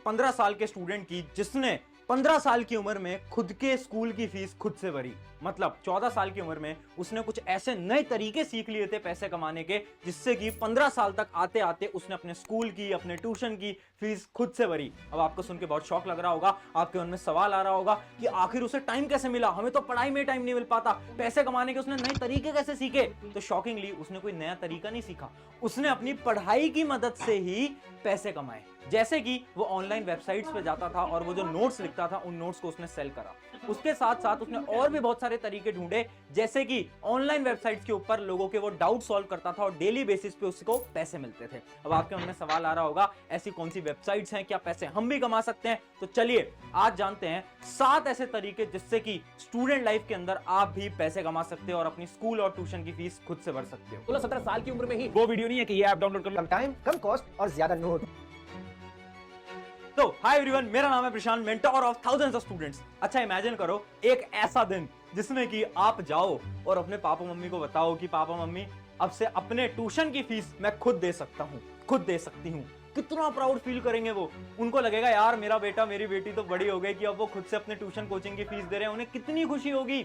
15 साल के स्टूडेंट की जिसने 15 साल की उम्र में खुद के स्कूल की फीस खुद से भरी। मतलब 14 साल की उम्र में उसने कुछ ऐसे नए तरीके सीख लिए थे पैसे कमाने के, जिससे कि 15 साल तक आते आते उसने अपने स्कूल की, अपने ट्यूशन की फीस खुद से भरी। अब आपको सुन के बहुत शौक लग रहा होगा, आपके मन में सवाल आ रहा होगा कि आखिर उसे टाइम कैसे मिला, हमें तो पढ़ाई में टाइम नहीं मिल पाता, पैसे कमाने के उसने नए तरीके कैसे सीखे। तो शॉकिंगली उसने कोई नया तरीका नहीं सीखा, उसने अपनी पढ़ाई की मदद से ही पैसे कमाए। जैसे कि वो ऑनलाइन वेबसाइट्स पे जाता था और वो जो नोट्स लिखता था उन नोट्स को उसने सेल करा। उसके साथ साथ उसने और भी बहुत सारे तरीके ढूंढे, जैसे कि ऑनलाइन वेबसाइट्स के ऊपर लोगों के वो डाउट सॉल्व करता था और डेली बेसिस पे उसको पैसे मिलते थे। अब आपके मन में सवाल आ रहा होगा, ऐसी कौन सी वेबसाइट्स हैं, क्या पैसे हम भी कमा सकते हैं? तो चलिए आज जानते हैं 7 ऐसे तरीके जिससे कि स्टूडेंट लाइफ के अंदर आप भी पैसे कमा सकते हो और अपनी स्कूल और ट्यूशन की फीस खुद से भर सकते हो। 16-17 साल की उम्र में ही वो वीडियो नहीं है कि ये ऐप डाउनलोड कर लो। कम टाइम, कम कॉस्ट और ज्यादा नोट। तो हाय एवरीवन, मेरा नाम है Prashant, mentor of thousands of students. अच्छा इमेजिन करो एक ऐसा दिन जिसमें कि आप जाओ और अपने पापा मम्मी को बताओ कि पापा मम्मी अब से अपने ट्यूशन की फीस मैं खुद दे सकता हूँ, खुद दे सकती हूँ। कितना प्राउड फील करेंगे वो। उनको लगेगा यार मेरा बेटा मेरी बेटी तो बड़ी हो गई कि अब वो खुद से अपने ट्यूशन कोचिंग की फीस दे रहे हैं, उन्हें कितनी खुशी होगी।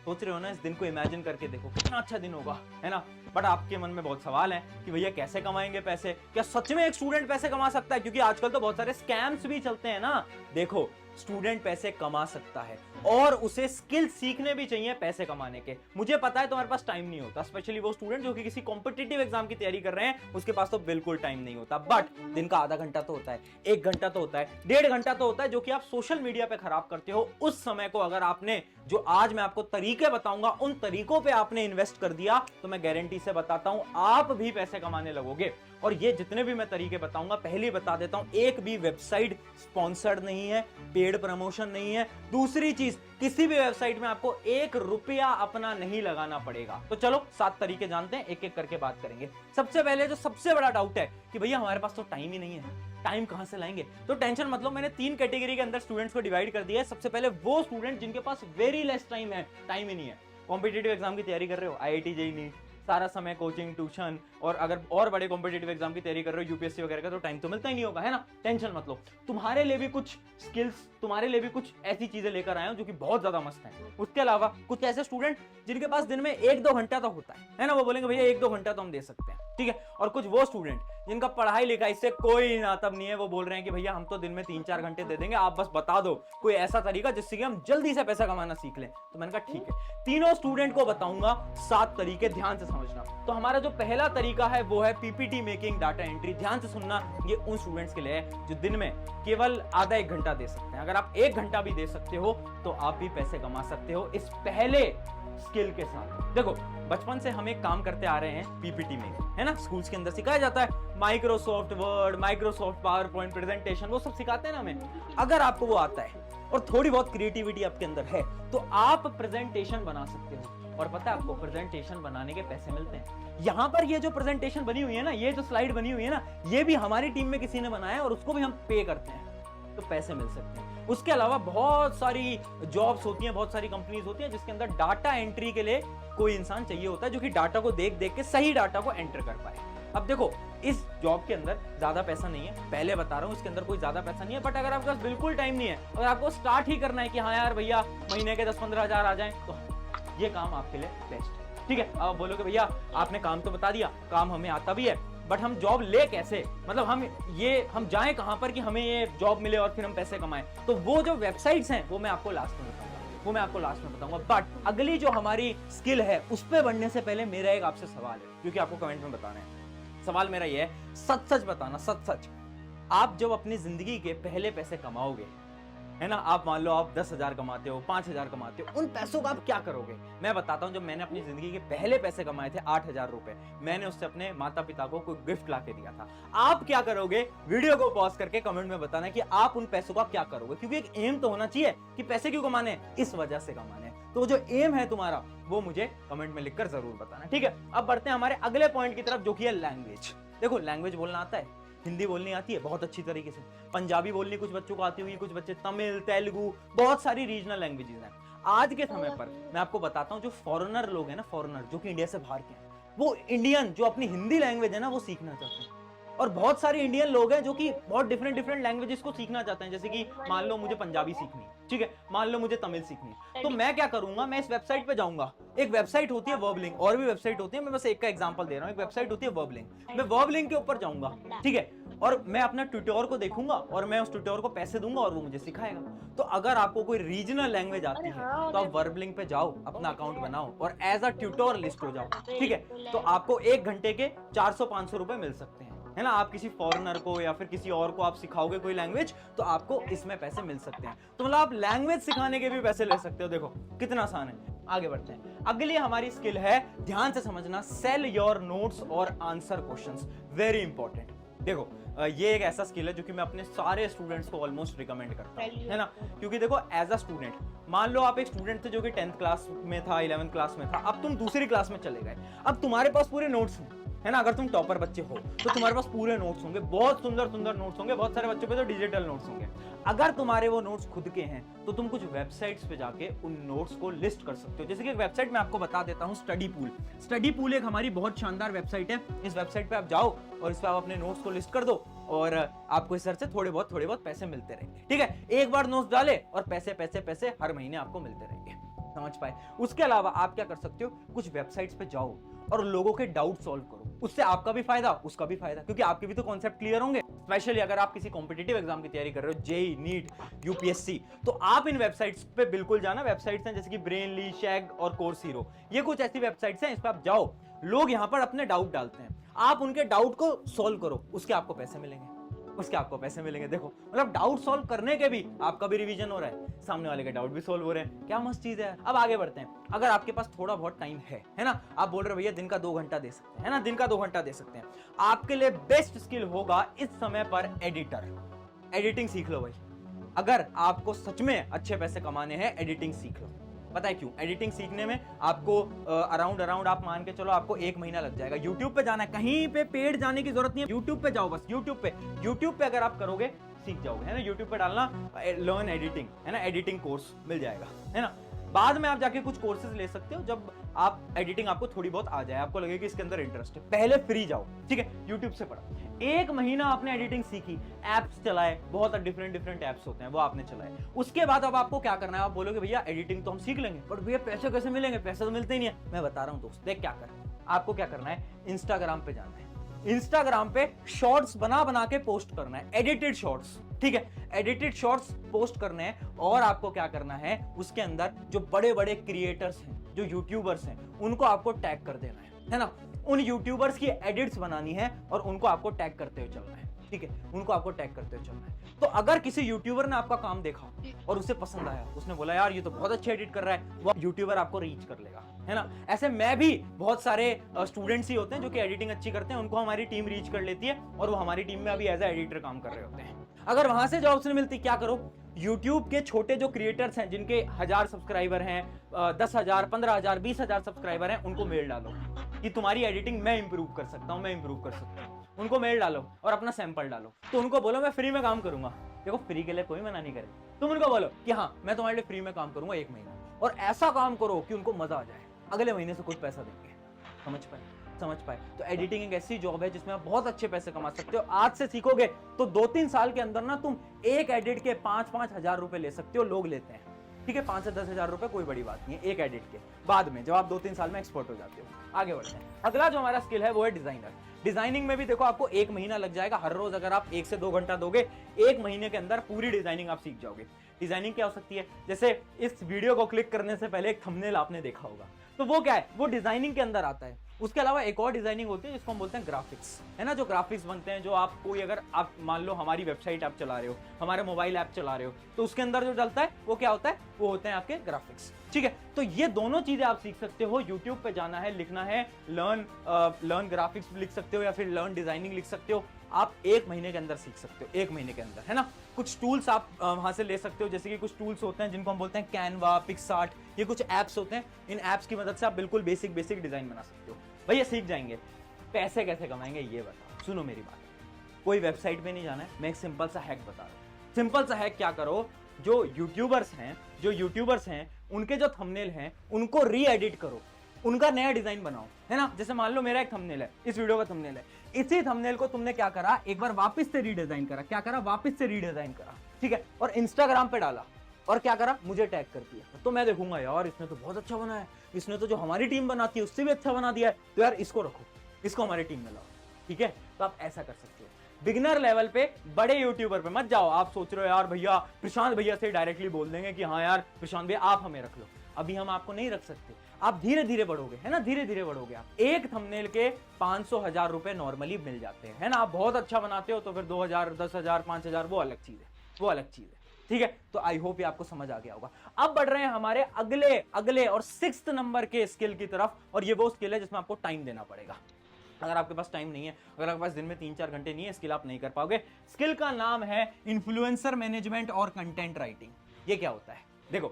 सोच रहे हो ना, इस दिन को इमेजिन करके देखो कितना अच्छा दिन होगा, है ना। बट आपके मन में बहुत सवाल हैं कि भैया कैसे कमाएंगे पैसे, क्या सच में एक स्टूडेंट पैसे कमा सकता है? क्योंकि आजकल तो बहुत सारे स्कैम्स भी चलते हैं ना। देखो स्टूडेंट पैसे कमा सकता है और उसे स्किल सीखने भी चाहिए पैसे कमाने के। मुझे पता है तुम्हारे पास टाइम नहीं होता, स्पेशली वो स्टूडेंट जो कि किसी कॉम्पिटिटिव एग्जाम की तैयारी कर रहे हैं, उसके पास तो बिल्कुल टाइम नहीं होता। बट दिन का आधा घंटा तो होता है, 1 घंटा तो होता है, 1.5 घंटा तो होता है जो कि आप सोशल मीडिया पे खराब करते हो। उस समय को अगर आपने, जो आज मैं आपको तरीके बताऊंगा, उन तरीकों पे आपने इन्वेस्ट कर दिया तो मैं गारंटी से बताता हूं आप भी पैसे कमाने लगोगे। और ये जितने भी मैं तरीके बताऊंगा, पहले बता देता हूं, एक भी वेबसाइट स्पॉन्सर्ड नहीं है, पेड प्रमोशन नहीं है। दूसरी चीज, किसी भी वेबसाइट में आपको 1 रुपया अपना नहीं लगाना पड़ेगा। तो चलो 7 तरीके जानते हैं, एक एक करके बात करेंगे। सबसे पहले जो सबसे बड़ा डाउट है कि भैया हमारे पास तो टाइम ही नहीं है, टाइम कहां से लाएंगे? तो टेंशन मत लो, मैंने 3 कैटेगरी के अंदर स्टूडेंट्स को डिवाइड कर दिया है। सबसे पहले वो स्टूडेंट जिनके पास वेरी लेस टाइम है, टाइम ही नहीं है। कॉम्पिटिटिव एग्जाम की तैयारी कर रहे हो, आईआईटी जेईई नीट, सारा समय कोचिंग ट्यूशन, और अगर और बड़े कॉम्पिटिटिव एग्जाम की तैयारी कर रहे हो यूपीएससी वगैरह का, तो टाइम तो मिलता ही नहीं होगा, है ना। टेंशन मत लो, तुम्हारे लिए भी कुछ स्किल्स, तुम्हारे लिए भी कुछ ऐसी चीजें लेकर आए हो जो कि बहुत ज्यादा मस्त है। उसके अलावा कुछ ऐसे स्टूडेंट जिनके पास दिन में 1-2 घंटा तो होता है ना, वो बोलेंगे भैया 1-2 घंटा तो हम दे सकते हैं, ठीक है। और कुछ वो स्टूडेंट जिनका पढ़ाई लिखाई से कोई नातब नहीं है, वो बोल रहे हैं कि भैया हम तो दिन में 3-4 घंटे दे देंगे, आप बस बता दो कोई ऐसा तरीका जिससे कि हम जल्दी से पैसा कमाना सीख लें। तो मैंने कहा ठीक है, तीनों स्टूडेंट को बताऊंगा 7 तरीके, ध्यान से समझना। तो हमारा जो पहला तरीका है वो है पीपीटी मेकिंग, डाटा एंट्री। ध्यान से सुनना, ये उन स्टूडेंट्स के लिए है जो दिन में केवल आधा 1 घंटा दे सकते हैं। अगर आप 1 घंटा भी दे सकते हो तो आप भी पैसे कमा सकते हो इस पहले स्किल के साथ। देखो बचपन से हम एक काम करते आ रहे हैं पीपीटी में, है ना। स्कूल्स के अंदर सिखाया जाता है, Microsoft word, Microsoft power point presentation, वो सब सिखाते हैं ना हमें। अगर आपको वो आता है और थोड़ी बहुत क्रिएटिविटी आपके अंदर है तो आप प्रेजेंटेशन बना सकते हो। और पता है आपको, प्रेजेंटेशन बनाने के पैसे मिलते हैं। यहां पर ये जो प्रेजेंटेशन बनी हुई है ना, ये जो स्लाइड बनी हुई है ना, ये भी हमारी टीम में किसी ने बनाया है और उसको भी हम पे करते हैं, तो पैसे मिल सकते हैं। उसके अलावा बहुत सारी जॉब्स होती हैं, बहुत सारी कंपनीज होती हैं जिसके अंदर डाटा एंट्री के लिए कोई इंसान चाहिए होता है जो कि डाटा को देख देख के सही डाटा को एंटर कर पाए। अब देखो इस जॉब के अंदर ज्यादा पैसा नहीं है, पहले बता रहा हूं, इसके अंदर कोई ज्यादा पैसा नहीं है। बट अगर आपके पास बिल्कुल टाइम नहीं है और आपको स्टार्ट ही करना है कि हाँ यार भैया महीने के 10-15 हजार आ जाए, तो ये काम आपके लिए बेस्ट है, ठीक है। अब बोलोगे भैया आपने काम तो बता दिया, काम हमें आता भी है, बट हम जॉब ले कैसे, मतलब हम जाएं कहां पर कि हमें ये जॉब मिले और फिर हम पैसे कमाएं? तो वो जो वेबसाइट्स हैं वो मैं आपको लास्ट में बताऊंगा, बट अगली जो हमारी स्किल है उस पर बढ़ने से पहले मेरा एक आपसे सवाल है, क्योंकि आपको कमेंट में बताना है। सवाल मेरा ये है, सच सच बताना, सच सच, आप जब अपनी जिंदगी के पहले पैसे कमाओगे, है ना, आप मान लो आप 10,000 कमाते हो, 5,000 कमाते हो, उन पैसों का आप क्या करोगे? मैं बताता हूं, जब मैंने अपनी जिंदगी के पहले पैसे कमाए थे 8,000 रुपए, मैंने उससे अपने माता पिता को कोई गिफ्ट ला के दिया था। आप क्या करोगे? वीडियो को पॉज करके कमेंट में बताना कि आप उन पैसों का क्या करोगे, क्योंकि एक एम तो होना चाहिए कि पैसे क्यों कमाने हैं, इस वजह से कमाने हैं। तो जो एम है तुम्हारा वो मुझे कमेंट में लिखकर जरूर बताना, ठीक है। अब बढ़ते हैं हमारे अगले पॉइंट की तरफ, जो कि है लैंग्वेज। देखो लैंग्वेज बोलना आता है, हिंदी बोलनी आती है बहुत अच्छी तरीके से, पंजाबी बोलनी कुछ बच्चों को आती हुई, कुछ बच्चे तमिल, तेलुगु, बहुत सारी रीजनल लैंग्वेजेस हैं। आज के समय पर मैं आपको बताता हूं, जो फॉरेनर लोग हैं ना, फॉरेनर जो कि इंडिया से बाहर के हैं, वो इंडियन जो अपनी हिंदी लैंग्वेज है ना वो सीखना चाहते हैं। और बहुत सारे इंडियन लोग हैं जो कि बहुत डिफरेंट लैंग्वेजेस को सीखना चाहते हैं, जैसे कि मान लो मुझे पंजाबी सीखनी है, ठीक है, मान लो मुझे तमिल सीखनी है, तो मैं क्या करूंगा, मैं इस वेबसाइट पे जाऊंगा। एक वेबसाइट होती है वर्बलिंक, और भी वेबसाइट होती है, मैं बस एक का एग्जांपल दे रहा हूं। एक वेबसाइट होती है वर्बलिंक, मैं वर्बलिंक के ऊपर जाऊंगा, ठीक है, और मैं अपना ट्यूटोर को देखूंगा और मैं उस ट्यूटोर को पैसे दूंगा और वो मुझे सिखाएगा। तो अगर आपको कोई रीजनल लैंग्वेज आती है तो आप वर्बलिंक पे जाओ, अपना अकाउंट बनाओ और एज अ ट्यूटोर लिस्ट हो जाओ, ठीक है। तो आपको 1 घंटे के 400-500 रुपए मिल सकते हैं, है ना। आप किसी फॉरेनर को या फिर किसी और को आप सिखाओगे कोई लैंग्वेज, तो आपको इसमें पैसे मिल सकते हैं। तो मतलब आप लैंग्वेज सिखाने के भी पैसे ले सकते हो। देखो कितना आसान है। आगे बढ़ते हैं। अगली हमारी स्किल है, ध्यान से समझना, सेल योर नोट्स और आंसर क्वेश्चंस। Very important. देखो ये एक ऐसा स्किल है जो कि मैं अपने सारे स्टूडेंट्स को ऑलमोस्ट रिकमेंड करता हूं, है ना। क्योंकि देखो एज अ स्टूडेंट, मान लो आप एक स्टूडेंट थे जो कि 10th क्लास में था, 11th क्लास में था, अब तुम दूसरी क्लास में चले गए, अब तुम्हारे पास पूरे नोट्स हैं, है ना। अगर तुम टॉपर बच्चे हो तो तुम्हारे पास पूरे नोट्स होंगे, बहुत सुंदर सुंदर नोट्स होंगे, बहुत सारे बच्चों पे तो डिजिटल नोट्स होंगे। अगर तुम्हारे वो नोट्स खुद के हैं तो तुम कुछ वेबसाइट्स पे जाके उन नोट्स को लिस्ट कर सकते हो। जैसे कि एक वेबसाइट मैं आपको बता देता हूं, स्टडी पूल। स्टडी पूल एक हमारी बहुत शानदार वेबसाइट है। इस वेबसाइट पे आप जाओ और इस पे आप अपने नोट्स को लिस्ट कर दो और आपको इस तरह से थोड़े बहुत पैसे मिलते रहेंगे, ठीक है। एक बार नोट्स डाले और पैसे हर महीने आपको मिलते रहेंगे, समझ पाए। उसके अलावा आप क्या कर सकते हो, कुछ वेबसाइट्स पे जाओ और लोगों के डाउट सॉल्व करो, उससे आपका भी फायदा उसका भी फायदा, क्योंकि आपके भी तो कॉन्सेप्ट क्लियर होंगे। स्पेशली अगर आप किसी कॉम्पिटिटिव एग्जाम की तैयारी कर रहे हो, जेई, नीट, यूपीएससी, तो आप इन वेबसाइट्स पे बिल्कुल जाना। वेबसाइट्स हैं जैसे कि ब्रेनली, शैग और कोर्स हीरो, ये कुछ ऐसी वेबसाइट्स हैं, इस पे आप जाओ, लोग यहाँ पर अपने डाउट डालते हैं, आप उनके डाउट को सॉल्व करो, उसके आपको पैसे मिलेंगे, उसके आपको पैसे मिलेंगे। देखो मतलब डाउट सॉल्व करने के भी आपका भी रिवीजन हो रहा है, सामने वाले के डाउट भी सॉल्व हो रहे हैं, क्या मस्त चीज है। अब आगे बढ़ते हैं। अगर आपके पास थोड़ा बहुत टाइम है ना, आप बोल रहे हो भैया दिन का 2 घंटा दे सकते हैं, है ना, दिन का 2 घंटा दे सकते हैं, आपके लिए बेस्ट स्किल होगा इस समय पर एडिटर। एडिटिंग सीख लो भाई। अगर आपको सच में अच्छे पैसे कमाने हैं, एडिटिंग सीख लो। पता है क्यों? एडिटिंग सीखने में आपको अराउंड आप मान के चलो आपको 1 महीना लग जाएगा। यूट्यूब पे जाना है, कहीं पे पेड जाने की जरूरत नहीं है, यूट्यूब पे जाओ बस। यूट्यूब पे अगर आप करोगे सीख जाओगे, है ना। यूट्यूब पे डालना लर्न एडिटिंग, है ना, एडिटिंग कोर्स मिल जाएगा, है ना। बाद में आप जाके कुछ कोर्सेज ले सकते हो जब आप एडिटिंग आपको थोड़ी बहुत आ जाए, आपको लगे कि इसके अंदर इंटरेस्ट है। पहले फ्री जाओ, ठीक है, यूट्यूब से पढ़ो। 1 महीना आपने एडिटिंग सीखी, एप्स चलाए, बहुत डिफरेंट एप्स होते हैं वो आपने चलाए। उसके बाद अब आपको क्या करना है, आप बोलोगे भैया एडिटिंग तो हम सीख लेंगे, पर भैया पैसे कैसे मिलेंगे? पैसे तो मिलते ही नहीं है। मैं बता रहा हूँ दोस्त, देख क्या कर, आपको क्या करना है, इंस्टाग्राम पे जाना है। इंस्टाग्राम पे शॉर्ट्स बना के पोस्ट करना है, एडिटेड शॉर्ट्स, ठीक है, एडिटेड शॉर्ट्स पोस्ट करने हैं। और आपको क्या करना है, उसके अंदर जो बड़े क्रिएटर्स हैं, जो यूट्यूबर्स हैं, उनको आपको टैग कर देना है ना। उन यूट्यूबर्स की एडिट्स बनानी है और उनको आपको टैग करते हुए चलना है, ठीक है, उनको आपको टैग करते हुए चलना है। तो अगर किसी यूट्यूबर ने आपका काम देखा और उसे पसंद आया, उसने बोला यार ये तो बहुत अच्छे एडिट कर रहा है, वो यूट्यूबर आपको रीच कर लेगा, है ना। ऐसे मैं भी बहुत सारे स्टूडेंट्स ही होते हैं जो कि एडिटिंग अच्छी करते हैं, उनको हमारी टीम रीच कर लेती है और वो हमारी टीम में अभी एज ए एडिटर काम कर रहे होते हैं। अगर वहां से जॉब्स नहीं मिलती, क्या करो, YouTube के छोटे जो क्रिएटर्स हैं जिनके 1000 सब्सक्राइबर हैं, 10,000, 15,000, 20,000 सब्सक्राइबर हैं, उनको मेल डालो कि तुम्हारी एडिटिंग मैं इंप्रूव कर सकता हूं, उनको मेल डालो और अपना सैंपल डालो। तो उनको बोलो मैं फ्री में काम करूंगा। देखो फ्री के लिए कोई मना नहीं करे, तुम उनको बोलो कि हाँ मैं तुम्हारे लिए फ्री में काम करूंगा 1 महीना, और ऐसा काम करो कि उनको मजा आ जाए, अगले महीने से कुछ पैसा देंगे। समझ पाए। तो एडिटिंग एक ऐसी जॉब है जिसमें आप बहुत अच्छे पैसे कमा सकते हो। आज से सीखोगे तो 2-3 साल के अंदर ना तुम एक एडिट के 5-5 हजार रुपए ले सकते हो, लोग लेते हैं, ठीक है, 5 से 10 हजार रुपए कोई बड़ी बात नहीं है एक एडिट के। बाद में जब आप 2-3 साल में एक्सपर्ट हो जाते हो। आगे बढ़ते हैं। अगला जो हमारा स्किल है वो है डिजाइनर। डिजाइनिंग में भी देखो आपको 1 महीना लग जाएगा। हर रोज अगर आप 1 से 2 घंटा दोगे, 1 महीने के अंदर पूरी डिजाइनिंग आप सीख जाओगे। डिजाइनिंग क्या हो सकती है, जैसे इस वीडियो को क्लिक करने से पहले एक थंबनेल आपने देखा होगा, तो वो क्या है, वो डिजाइनिंग के अंदर आता है। उसके अलावा एक और डिजाइनिंग होती है जिसको हम बोलते हैं ग्राफिक्स, है ना। जो ग्राफिक्स बनते हैं, जो आप कोई, अगर आप मान लो हमारी वेबसाइट आप चला रहे हो, हमारे मोबाइल ऐप चला रहे हो, तो उसके अंदर जो डलता है वो क्या होता है, वो होते हैं आपके ग्राफिक्स, ठीक है। तो ये दोनों चीजें आप सीख सकते हो। यूट्यूब पे जाना है, लिखना है लर्न ग्राफिक्स लिख सकते हो या फिर लर्न डिजाइनिंग लिख सकते हो। आप 1 महीने के अंदर सीख सकते हो, 1 महीने के अंदर, है ना। कुछ टूल्स आप वहां से ले सकते हो, जैसे कि कुछ टूल्स होते हैं जिनको हम बोलते हैं कैनवा, पिक्सार्ट, ये कुछ एप्स होते हैं। इन एप्स की मदद से आप बिल्कुल बेसिक डिजाइन बना सकते हो। भैया सीख जाएंगे, पैसे कैसे कमाएंगे ये बताओ। सुनो मेरी बात, कोई वेबसाइट पे नहीं जाना है, मैं एक सिंपल सा हैक बता रहा हूँ। सिंपल सा हैक क्या करो, जो यूट्यूबर्स हैं उनके जो थंबनेल हैं उनको री एडिट करो, उनका नया डिजाइन बनाओ, है ना। जैसे मान लो मेरा एक थंबनेल है, इस वीडियो का थंबनेल है, इसी थंबनेल को तुमने क्या करा, एक बार वापस से रीडिजाइन करा, क्या करा, वापस से रीडिजाइन करा, ठीक है, और इंस्टाग्राम पे डाला और क्या करा, मुझे टैग कर दिया। तो मैं देखूंगा यार इसने तो बहुत अच्छा बनाया है, इसने तो जो हमारी टीम बनाती है उससे भी अच्छा बना दिया है, तो यार इसको रखो, इसको हमारी टीम में लाओ, ठीक है। तो आप ऐसा कर सकते हो। बिगिनर लेवल पे बड़े यूट्यूबर पे मत जाओ। आप सोच रहे हो यार भैया प्रशांत भैया से डायरेक्टली बोल देंगे कि हाँ यार प्रशांत भैया आप हमें रख लो, अभी हम आपको नहीं रख सकते। आप धीरे धीरे बढ़ोगे, है ना, धीरे धीरे बढ़ोगे। आप एक थंबनेल के 500,000 रुपए नॉर्मली मिल जाते हैं, है ना। आप बहुत अच्छा बनाते हो तो फिर 2,000, 10,000, 5,000 वो अलग चीज है, वो अलग चीज है, ठीक है। तो आई होप ये आपको समझ आ गया होगा। अब बढ़ रहे हैं हमारे अगले और 6th नंबर के स्किल की तरफ, और ये वो स्किल है जिसमें आपको टाइम देना पड़ेगा। अगर आपके पास टाइम नहीं है, अगर आपके पास दिन में 3-4 घंटे नहीं है, स्किल आप नहीं कर पाओगे। स्किल का नाम है इन्फ्लुएंसर मैनेजमेंट और कंटेंट राइटिंग। ये क्या होता है, देखो,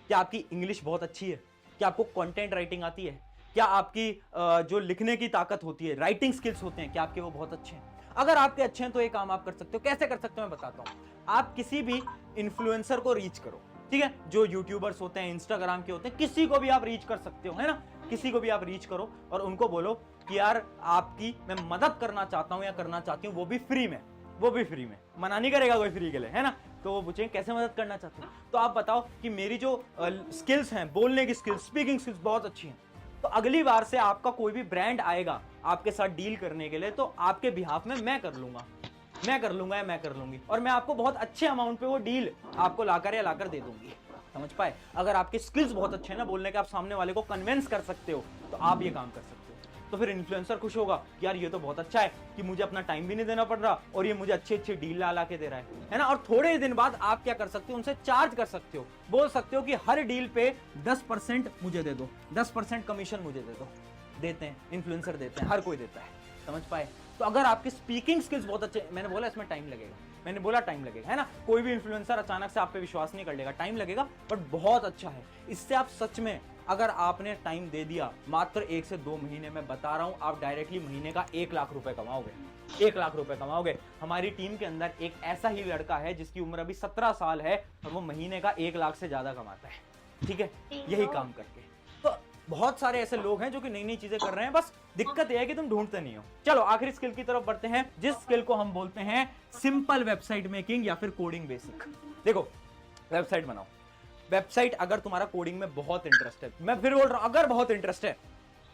क्या आपकी इंग्लिश बहुत अच्छी है, क्या आपको कंटेंट राइटिंग आती है, क्या आपकी जो लिखने की ताकत होती है, राइटिंग स्किल्स होते हैं, क्या आपके वो बहुत अच्छे हैं। अगर आपके अच्छे हैं तो ये काम आप कर सकते हो। कैसे कर सकते हो मैं बताता हूं। आप किसी भी इन्फ्लुएंसर को रीच करो, ठीक है, जो यूट्यूबर्स होते हैं, इंस्टाग्राम के होते हैं, किसी को भी आप रीच कर सकते हो, है ना, किसी को भी आप रीच करो और उनको बोलो कि यार आपकी मैं मदद करना चाहता हूं या करना चाहती हूं, वो भी फ्री में, वो भी फ्री में। मना नहीं करेगा कोई फ्री के लिए, है ना। तो वो पूछेंगे कैसे मदद करना चाहते हो, तो आप बताओ कि मेरी जो स्किल्स हैं, बोलने की स्किल्स, स्पीकिंग स्किल्स बहुत अच्छी हैं, तो अगली बार से आपका कोई भी ब्रांड आएगा आपके साथ डील करने के लिए, तो आपके बिहाफ में मैं कर लूंगा, मैं कर लूंगा या मैं कर लूंगी, और मैं आपको बहुत अच्छे अमाउंट पे वो डील आपको लाकर दे दूंगी। समझ पाए। अगर आपके स्किल्स बहुत अच्छे हैं ना बोलने के, आप सामने वाले को कन्विंस कर सकते हो, तो आप ये काम कर सकते हो। तो फिर इन्फ्लुएंसर खुश होगा, यार ये तो बहुत अच्छा है कि मुझे अपना टाइम भी नहीं देना पड़ रहा और ये मुझे अच्छे डील ला के दे रहा है ना। और थोड़े दिन बाद आप क्या कर सकते हो, उनसे चार्ज कर सकते हो, बोल सकते हो कि हर डील पे 10% मुझे दे दो, 10% कमीशन मुझे दे दो। देते हैं, इन्फ्लुएंसर देते हैं, हर कोई देता है। समझ पाए। तो अगर आपकी स्पीकिंग स्किल्स बहुत अच्छे, मैंने बोला इसमें टाइम लगेगा, मैंने बोला टाइम लगेगा, है ना। कोई भी इन्फ्लुएंसर अचानक से आप पे विश्वास नहीं कर लेगा, टाइम लगेगा, बट बहुत अच्छा है। इससे आप सच में, अगर आपने टाइम दे दिया, मात्र 1 से 2 महीने में बता रहा हूं, आप डायरेक्टली महीने का 1 लाख रुपए कमाओगे, 1 लाख रुपए कमाओगे। हमारी टीम के अंदर एक ऐसा ही लड़का है जिसकी उम्र अभी 17 साल है और वो महीने का 1 लाख से ज्यादा कमाता है, ठीक है, यही काम करके। तो बहुत सारे ऐसे लोग हैं जो कि नई नई चीजें कर रहे हैं, बस दिक्कत यह है कि तुम ढूंढते नहीं हो। चलो आखिरी स्किल की तरफ बढ़ते हैं, जिस स्किल को हम बोलते हैं सिंपल वेबसाइट मेकिंग या फिर कोडिंग बेसिक। देखो, वेबसाइट बनाओ। वेबसाइट, अगर तुम्हारा कोडिंग में बहुत इंटरेस्ट है, मैं फिर बोल रहा हूं, अगर बहुत इंटरेस्ट है,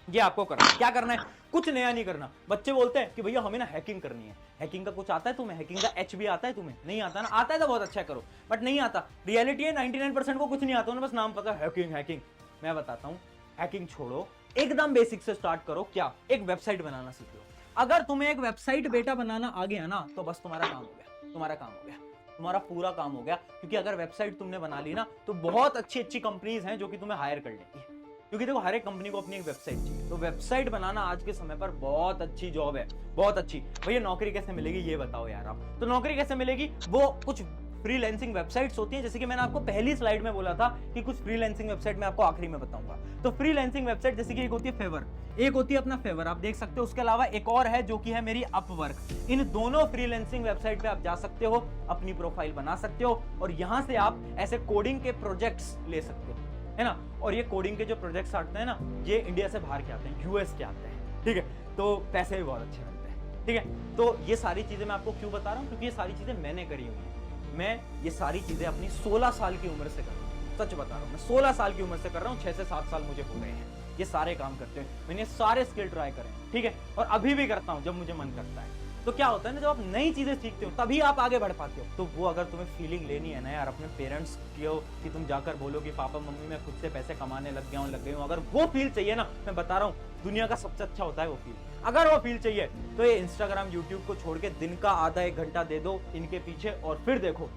ये आपको करना है। क्या करना है, कुछ नया नहीं करना। बच्चे बोलते हैं कि भैया हमें ना हैकिंग करनी है। हैकिंग का कुछ आता है तुम्हें? हैकिंग का एच भी आता है तुम्हें? नहीं आता ना। आता है तो बहुत अच्छा करो, बट नहीं आता। रियलिटी है 99% को कुछ नहीं आता, उन्हें बस नाम पता है हैकिंग हैकिंग। मैं बताता हूं, हैकिंग छोड़ो, एकदम बेसिक से स्टार्ट करो। क्या? एक वेबसाइट बनाना सीख लो। अगर तुम्हें एक वेबसाइट बेटा बनाना आ गया ना, तो बस तुम्हारा काम हो गया, तुम्हारा काम हो गया, तुम्हारा पूरा काम हो गया। क्योंकि अगर वेबसाइट तुमने बना ली ना, तो बहुत अच्छी अच्छी कंपनीज हैं जो कि तुम्हें हायर कर लेंगी। क्योंकि देखो, हर एक कंपनी को अपनी एक वेबसाइट चाहिए, तो वेबसाइट बनाना आज के समय पर बहुत अच्छी जॉब है, बहुत अच्छी। भैया नौकरी कैसे मिलेगी ये बताओ यार आप। तो नौकरी कैसे मिलेगी, वो कुछ फ्रीलांसिंग वेबसाइट्स होती हैं, जैसे कि मैंने आपको पहली स्लाइड में बोला था कि कुछ फ्रीलांसिंग वेबसाइट मैं आपको आखिरी में बताऊंगा। तो फ्रीलांसिंग वेबसाइट जैसे कि एक होती है फेवर, एक होती है अपना फेवर, आप देख सकते हो। उसके अलावा एक और है जो कि है मेरी अपवर्क। इन दोनों फ्रीलांसिंग वेबसाइट पे आप जा सकते हो, अपनी प्रोफाइल बना सकते हो और यहां से आप ऐसे कोडिंग के प्रोजेक्ट्स ले सकते हो, है ना। और ये कोडिंग के जो प्रोजेक्ट्स आते हैं ना, ये इंडिया से बाहर के आते हैं, यूएस के आते हैं, ठीक है। तो पैसे भी बहुत अच्छे मिलते हैं, ठीक है। तो ये सारी चीजें मैं आपको क्यों बता रहा हूँ, क्योंकि ये सारी चीजें मैंने करी हुई हैं। मैं ये सारी चीजें अपनी 16 साल की उम्र से कर रहा हूँ, सच बता रहा हूँ। मैं 16 साल की उम्र से कर रहा हूँ, 6 से 7 साल मुझे हो गए हैं ये सारे काम करते हैं। मैंने सारे स्किल ट्राई करे, ठीक है, और अभी भी करता हूँ जब मुझे मन करता है। तो क्या होता है ना, जब आप नई चीजें सीखते हो तभी आप आगे बढ़ पाते हो। तो वो अगर तुम्हें फीलिंग लेनी है ना यार, अपने पेरेंट्स की कि तुम जाकर बोलो कि पापा मम्मी मैं खुद से पैसे कमाने लग गया हूँ, अगर वो फील चाहिए ना, मैं बता रहा हूँ दुनिया का सबसे अच्छा होता है वो फील। अगर वो फील चाहिए तो ये इंस्टाग्राम यूट्यूब को छोड़ के दिन का आधा 1 घंटा दे दो इनके पीछे और फिर देखो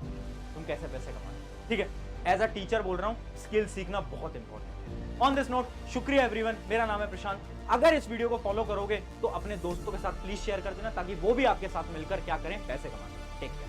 तुम कैसे पैसे कमाते, ठीक है। एज अ टीचर बोल रहा हूँ, स्किल सीखना बहुत इंपॉर्टेंट है। ऑन दिस नोट, शुक्रिया एवरीवन, मेरा नाम है प्रशांत। अगर इस वीडियो को फॉलो करोगे तो अपने दोस्तों के साथ प्लीज शेयर कर देना, ताकि वो भी आपके साथ मिलकर क्या करें, पैसे कमाएं। Take care.